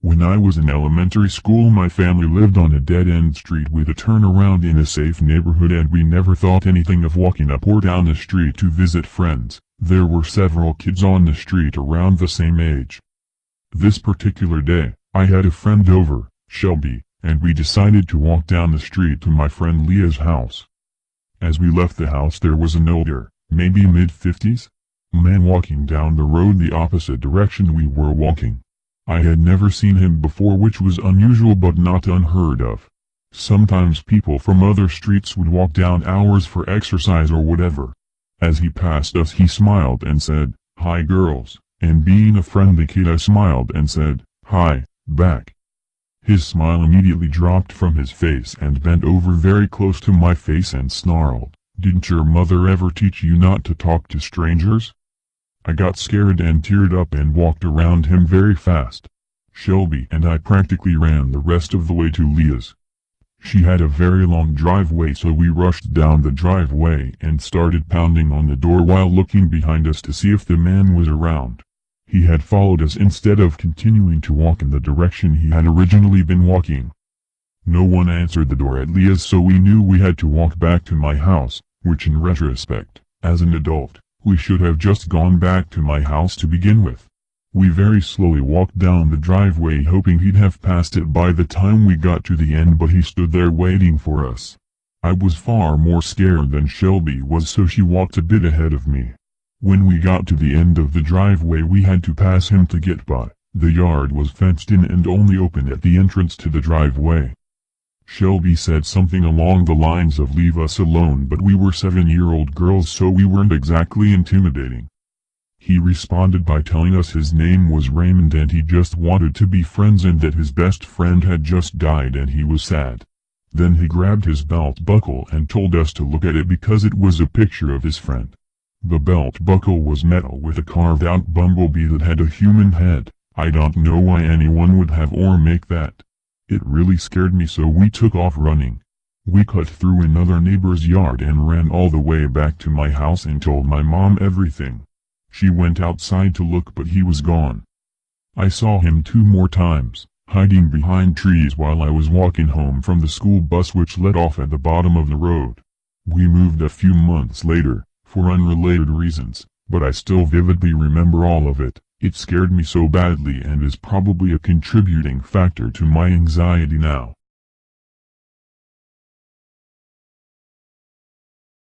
When I was in elementary school, my family lived on a dead-end street with a turnaround in a safe neighborhood, and we never thought anything of walking up or down the street to visit friends. There were several kids on the street around the same age. This particular day, I had a friend over, Shelby, and we decided to walk down the street to my friend Leah's house. As we left the house, there was an older, maybe mid-50s, man walking down the road the opposite direction we were walking. I had never seen him before, which was unusual but not unheard of. Sometimes people from other streets would walk down ours for exercise or whatever. As he passed us, he smiled and said, "Hi girls," and being a friendly kid, I smiled and said, "Hi," back. His smile immediately dropped from his face and bent over very close to my face and snarled, "Didn't your mother ever teach you not to talk to strangers?" I got scared and teared up and walked around him very fast. Shelby and I practically ran the rest of the way to Leah's. She had a very long driveway, so we rushed down the driveway and started pounding on the door while looking behind us to see if the man was around. He had followed us instead of continuing to walk in the direction he had originally been walking. No one answered the door at Leah's, so we knew we had to walk back to my house, which in retrospect, as an adult, we should have just gone back to my house to begin with. We very slowly walked down the driveway, hoping he'd have passed it by the time we got to the end, but he stood there waiting for us. I was far more scared than Shelby was, so she walked a bit ahead of me. When we got to the end of the driveway, we had to pass him to get by. The yard was fenced in and only open at the entrance to the driveway. Shelby said something along the lines of "Leave us alone," but we were 7-year-old girls, so we weren't exactly intimidating. He responded by telling us his name was Raymond and he just wanted to be friends and that his best friend had just died and he was sad. Then he grabbed his belt buckle and told us to look at it because it was a picture of his friend. The belt buckle was metal with a carved-out bumblebee that had a human head. I don't know why anyone would have or make that. It really scared me, so we took off running. We cut through another neighbor's yard and ran all the way back to my house and told my mom everything. She went outside to look, but he was gone. I saw him 2 more times, hiding behind trees while I was walking home from the school bus which let off at the bottom of the road. We moved a few months later, for unrelated reasons, but I still vividly remember all of it. It scared me so badly and is probably a contributing factor to my anxiety now.